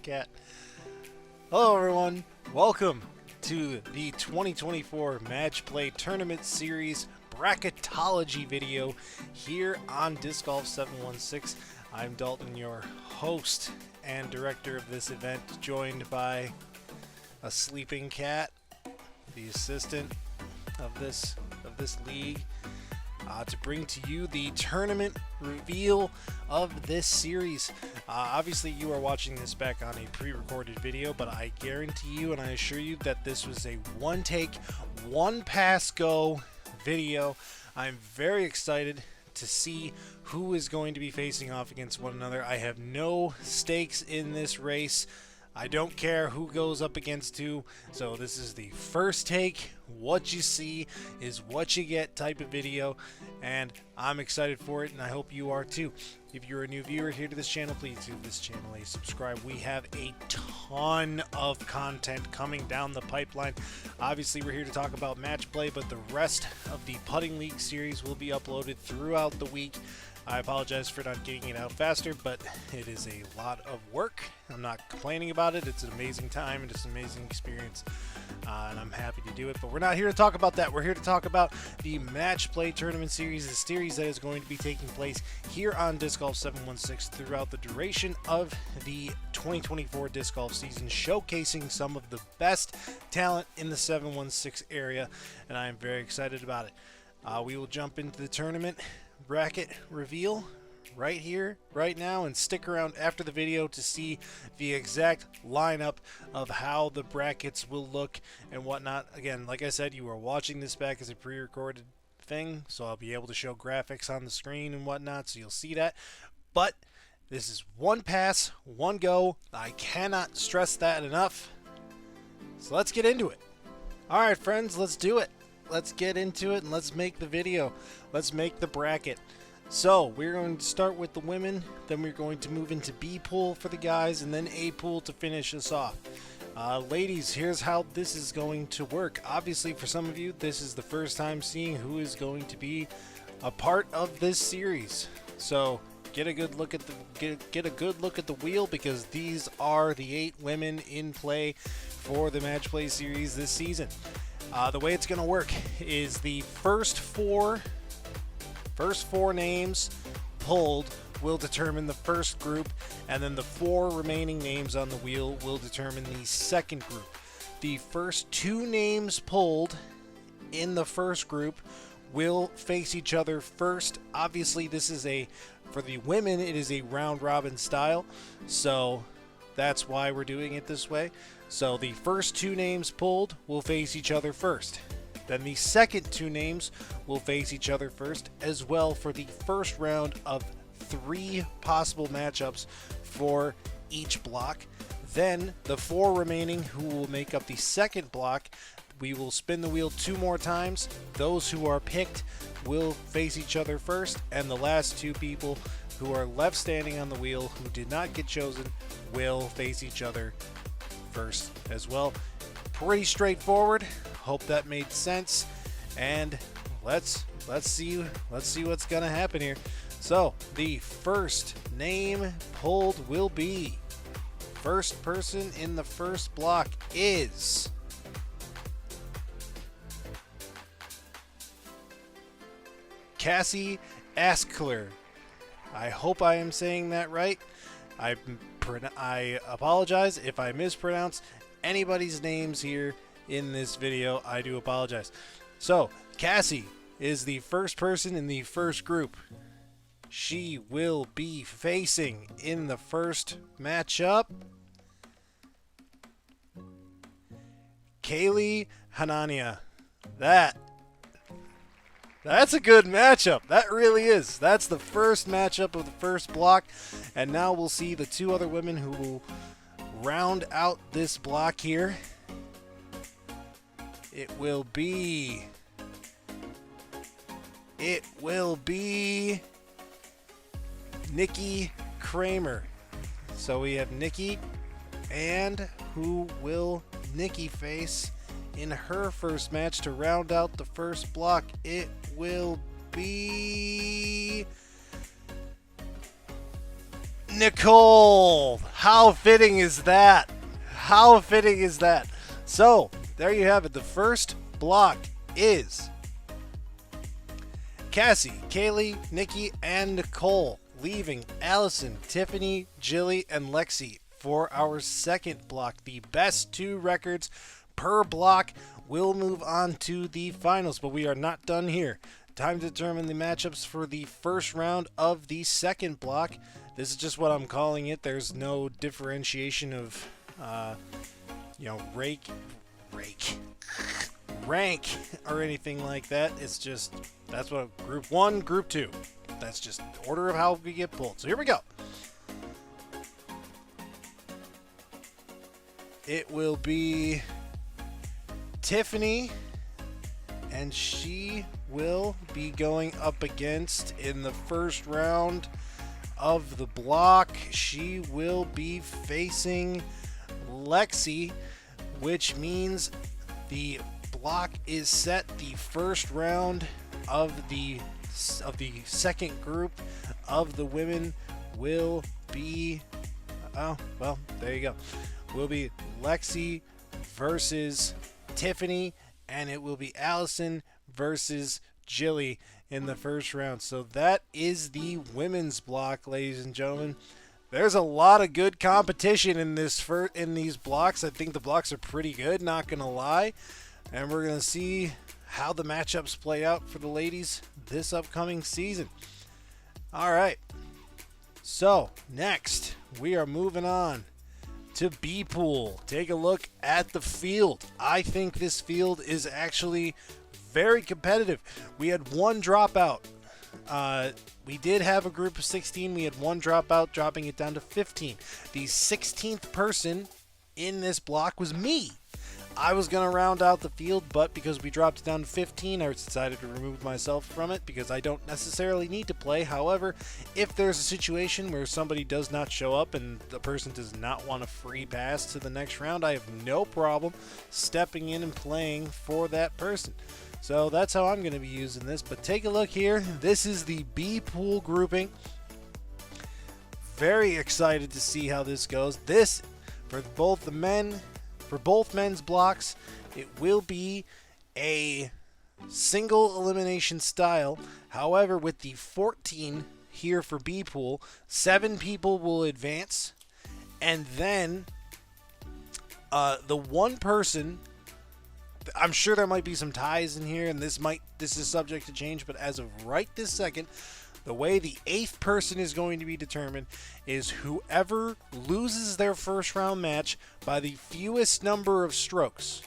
cat. Hello everyone, welcome to the 2024 Match Play Tournament Series Bracketology video here on Disc Golf 716. I'm Dalton, your host and director of this event, joined by a sleeping cat, the assistant of this league, to bring to you the tournament reveal of this series. Obviously you are watching this back on a pre-recorded video, but I guarantee you and I assure you that this was a one take, one pass go video. I'm very excited to see who is going to be facing off against one another. I have no stakes in this race. I don't care who goes up against who, so this is the first take, what you see is what you get type of video, and I'm excited for it, and I hope you are too. If you're a new viewer here to this channel, please give this channel a subscribe. We have a ton of content coming down the pipeline. Obviously, we're here to talk about match play, but the rest of the Putting League series will be uploaded throughout the week. I apologize for not getting it out faster, but it is a lot of work. I'm not complaining about it. It's an amazing time and it's an amazing experience, and I'm happy to do it. But we're not here to talk about that. We're here to talk about the Match Play Tournament Series, the series that is going to be taking place here on Disc Golf 716 throughout the duration of the 2024 Disc Golf season, showcasing some of the best talent in the 716 area, and I am very excited about it. We will jump into the tournament bracket reveal right here, right now, and stick around after the video to see the exact lineup of how the brackets will look and whatnot. Again, like I said, you are watching this back as a pre-recorded thing, so I'll be able to show graphics on the screen and whatnot, so you'll see that. But this is one pass, one go. I cannot stress that enough. So let's get into it. All right, friends, let's do it. Let's get into it and let's make the video. Let's make the bracket. So we're going to start with the women, then we're going to move into B pool for the guys, and then A pool to finish us off. Ladies, here's how this is going to work. Obviously, for some of you, this is the first time seeing who is going to be a part of this series. So get a good look at the get a good look at the wheel, because these are the 8 women in play for the Match Play series this season. The way it's going to work is the first four names pulled will determine the first group, and then the 4 remaining names on the wheel will determine the second group. The first 2 names pulled in the first group will face each other first. Obviously, this is for the women, it is a round robin style, so that's why we're doing it this way. So the first 2 names pulled will face each other first. Then the second 2 names will face each other first as well for the first round of 3 possible matchups for each block. Then the 4 remaining who will make up the second block, we will spin the wheel 2 more times. Those who are picked will face each other first, and the last 2 people who are left standing on the wheel who did not get chosen will face each other first as well. Pretty straightforward. Hope that made sense, and let's see what's gonna happen here. So the first name pulled will be, first person in the first block is Cassie Askler. I hope I am saying that right. I apologize if I mispronounce anybody's names here in this video. I do apologize. So Cassie is the first person in the first group. She will be facing in the first matchup Kaylee Hanania. That's a good matchup. That really is. That's the first matchup of the first block. And now we'll see the 2 other women who will round out this block here. It will be Nikki Kramer. So we have Nikki, and who will Nikki face in her first match to round out the first block? It will be Nicole. How fitting is that? How fitting is that? So, there you have it. The first block is Cassie, Kaylee, Nikki, and Nicole, leaving Allison, Tiffany, Jilly, and Lexi for our second block. The best 2 records per block will move on to the finals, but we are not done here. Time to determine the matchups for the first round of the second block. This is just what I'm calling it. There's no differentiation of, rank or anything like that. It's just, that's what group 1, group 2. That's just the order of how we get pulled. So here we go. It will be Tiffany, and she will be going up against, in the first round of the block, she will be facing Lexi, which means the block is set. The first round of the second group of the women will be, oh, well, there you go. Will be Lexi versus Tiffany, and it will be Allison versus Jilly in the first round. So that is the women's block, ladies and gentlemen. There's a lot of good competition in these blocks. I think the blocks are pretty good, not gonna lie. And we're gonna see how the matchups play out for the ladies this upcoming season. All right. So next, we are moving on to B pool. Take a look at the field. I think this field is actually very competitive. We had 1 dropout. We did have a group of 16. We had 1 dropout, dropping it down to 15. The 16th person in this block was me. I was going to round out the field, but because we dropped it down to 15, I decided to remove myself from it because I don't necessarily need to play. However, if there's a situation where somebody does not show up and the person does not want a free pass to the next round, I have no problem stepping in and playing for that person. So that's how I'm going to be using this. But take a look here. This is the B pool grouping. Very excited to see how this goes. This, for both men's blocks, it will be a single elimination style. However, with the 14 here for B pool, 7 people will advance, and then the one person, I'm sure there might be some ties in here, and this is subject to change, but as of right this second, the way the 8th person is going to be determined is whoever loses their first round match by the fewest number of strokes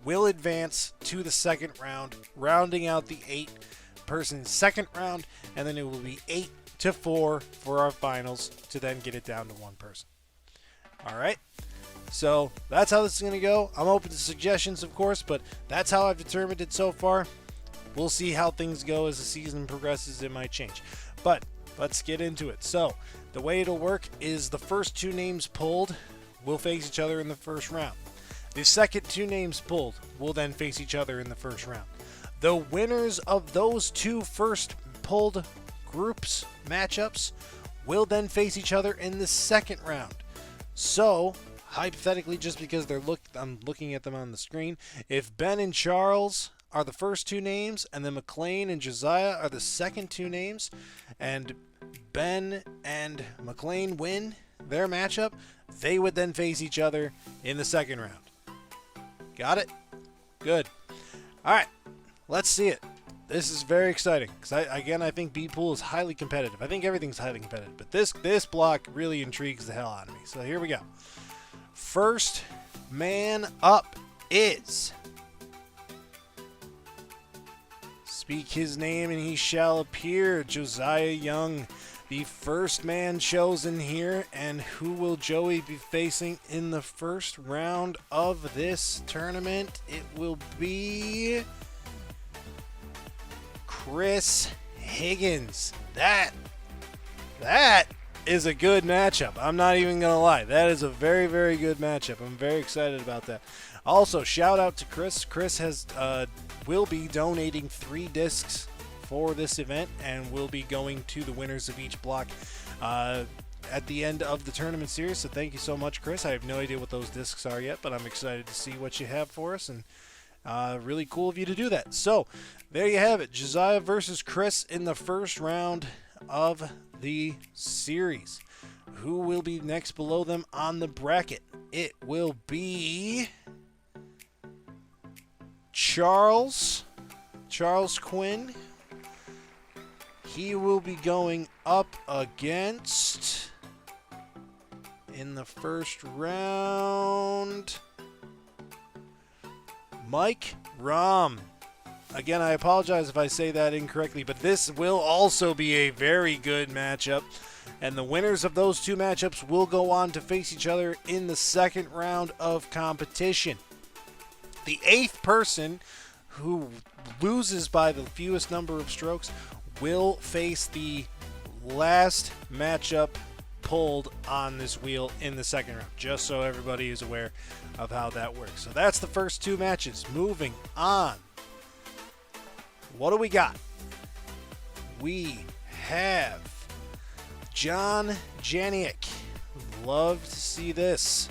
will advance to the second round, rounding out the 8-person second round, and then it will be 8-4 for our finals to then get it down to 1 person. All right. So that's how this is going to go. I'm open to suggestions, of course, but that's how I've determined it so far. We'll see how things go as the season progresses. It might change. But let's get into it. So the way it'll work is the first 2 names pulled will face each other in the first round. The second 2 names pulled will then face each other in the first round. The winners of those 2 first pulled groups matchups will then face each other in the second round. So hypothetically, just because I'm looking at them on the screen, if Ben and Charles are the first 2 names, and then McLean and Josiah are the second 2 names, and Ben and McLean win their matchup, they would then face each other in the second round. Got it? Good. All right, let's see it. This is very exciting because I think B pool is highly competitive. I think everything's highly competitive, but this block really intrigues the hell out of me. So here we go. First man up is, speak his name and he shall appear, Josiah Young, the first man chosen here. And who will Joey be facing in the first round of this tournament? It will be Chris Higgins. That is a good matchup. I'm not even going to lie. That is a very, very good matchup. I'm very excited about that. Also, shout out to Chris. Chris will be donating 3 discs for this event and will be going to the winners of each block. at the end of the tournament series. So thank you so much, Chris. I have no idea what those discs are yet, but I'm excited to see what you have for us, and really cool of you to do that. So there you have it, Josiah versus Chris in the first round of the series. Who will be next below them on the bracket? It will be Charles Quinn. He will be going up against, in the first round, Mike Rahm. Again, I apologize if I say that incorrectly, but this will also be a very good matchup. And the winners of those two matchups will go on to face each other in the second round of competition. The 8th person who loses by the fewest number of strokes will face the last matchup pulled on this wheel in the second round, just so everybody is aware of how that works. So that's the first two matches. Moving on. What do we got? We have John Janiak. Love to see this.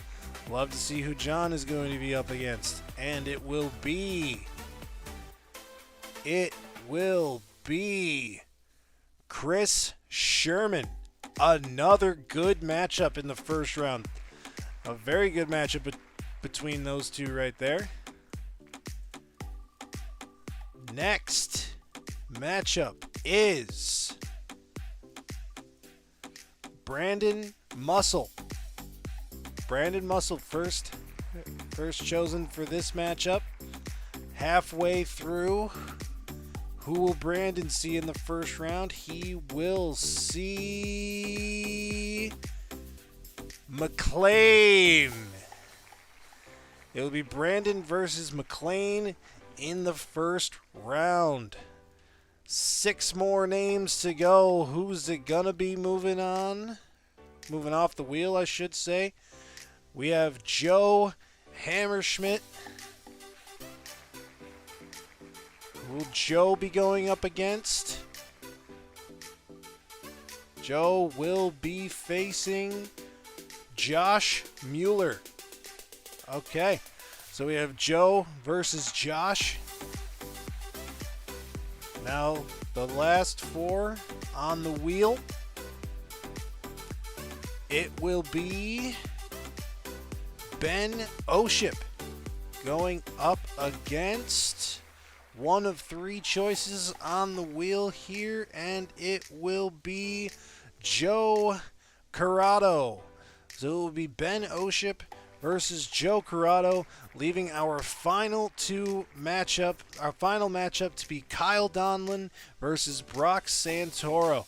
Love to see who John is going to be up against. And it will be Chris Sherman. Another good matchup in the first round. A very good matchup between those two right there. Next matchup is Brandon Mussel. Brandon Mussel first chosen for this matchup. Halfway through, who will Brandon see in the first round? He will see McLean. It will be Brandon versus McLean in the first round. 6 more names to go. Who's it gonna be moving on? Moving off the wheel, I should say. We have Joe Hammerschmidt. Who will Joe be going up against? Joe will be facing Josh Mueller. Okay, so we have Joe versus Josh. Now, the last 4 on the wheel. It will be Ben Oship going up against one of 3 choices on the wheel here, and it will be Joe Corrado. So it will be Ben Oship versus Joe Corrado, leaving our final matchup to be Kyle Donlin versus Brock Santoro.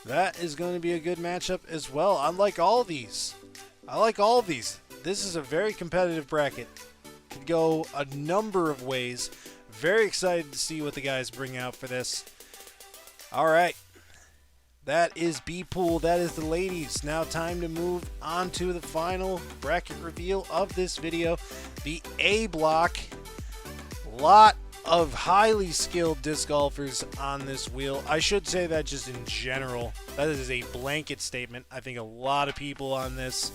That is going to be a good matchup as well. I like all of these. This is a very competitive bracket. Could go a number of ways. Very excited to see what the guys bring out for this. All right. That is B Pool. That is the ladies. Now time to move on to the final bracket reveal of this video. The A block. Lot of highly skilled disc golfers on this wheel. I should say that just in general. That is a blanket statement. I think a lot of people in this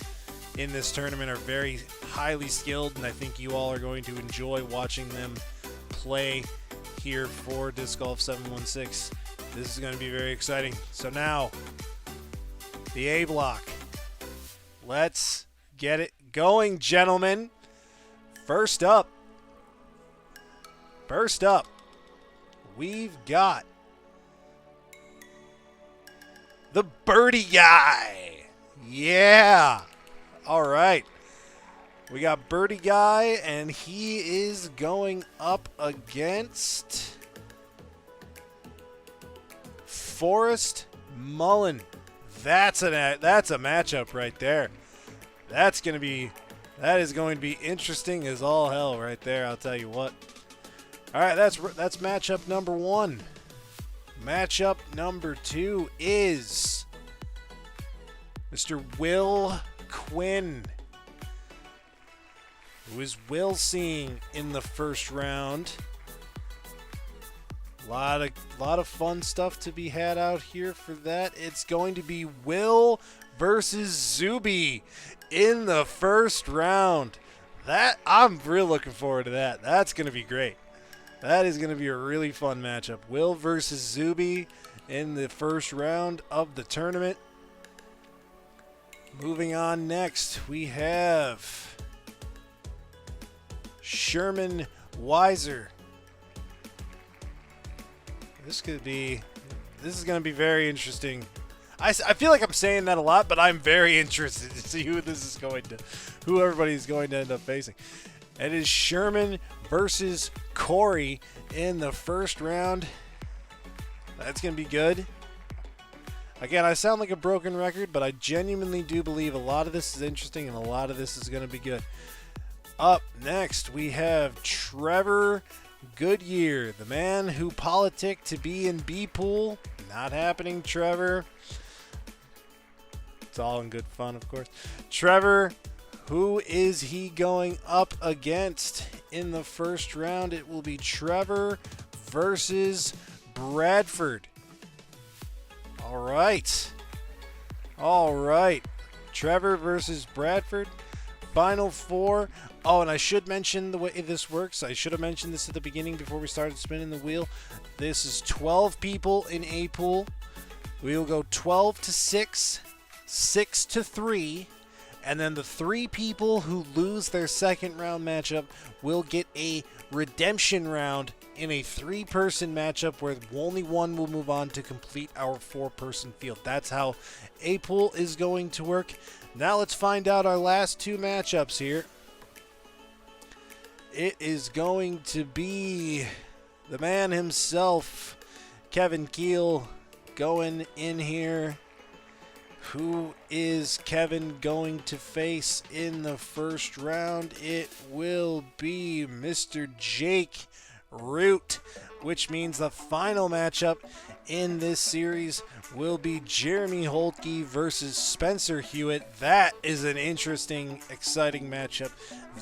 tournament are very highly skilled, and I think you all are going to enjoy watching them play here for Disc Golf 716. This is going to be very exciting. So now, the A block. Let's get it going, gentlemen. First up, we've got the birdie guy. Yeah. All right. We got birdie guy, and he is going up against Forrest Mullen. That's a matchup right there. That is going to be interesting as all hell right there, I'll tell you what. All right, that's matchup number 1. Matchup number 2 is Mr. Will Quinn. Who is Will seeing in the first round? Lot of fun stuff to be had out here for that. It's going to be Will versus Zuby in the first round. That I'm really looking forward to that. That's going to be great. That is going to be a really fun matchup. Will versus Zuby in the first round of the tournament. Moving on next, we have Sherman Weiser. This is going to be very interesting. I feel like I'm saying that a lot, but I'm very interested to see who everybody's going to end up facing. It is Sherman versus Corey in the first round. That's going to be good. Again, I sound like a broken record, but I genuinely do believe a lot of this is interesting and a lot of this is going to be good. Up next, we have Trevor Goodyear, the man who politicked to be in B-Pool. Not happening, Trevor. It's all in good fun, of course. Trevor, who is he going up against in the first round? It will be Trevor versus Bradford. All right. Trevor versus Bradford. Final four. Oh, and I should mention the way this works. I should have mentioned this at the beginning before we started spinning the wheel. This is 12 people in a pool. We will go 12 to 6, 6 to 3, and then the 3 people who lose their second round matchup will get a redemption round in a 3-person matchup where only one will move on to complete our 4-person field. That's how a pool is going to work. Now let's find out our last 2 matchups here. It is going to be the man himself, Kevin Keel, going in here. Who is Kevin going to face in the first round? It will be Mr. Jake Root, which means the final matchup in this series will be Jeremy Holtke versus Spencer Hewitt. That is an interesting, exciting matchup.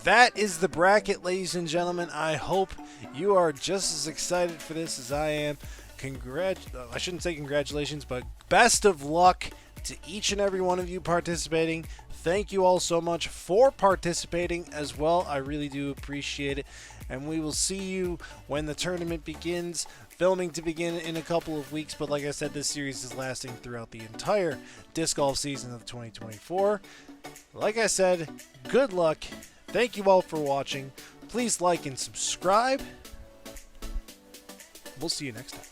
That is the bracket, ladies and gentlemen. I hope you are just as excited for this as I am. I shouldn't say congratulations, but best of luck to each and every one of you participating. Thank you all so much for participating as well. I really do appreciate it. And we will see you when the tournament begins. Filming to begin in a couple of weeks, but like I said, this series is lasting throughout the entire disc golf season of 2024. Like I said, good luck. Thank you all for watching. Please like and subscribe. We'll see you next time.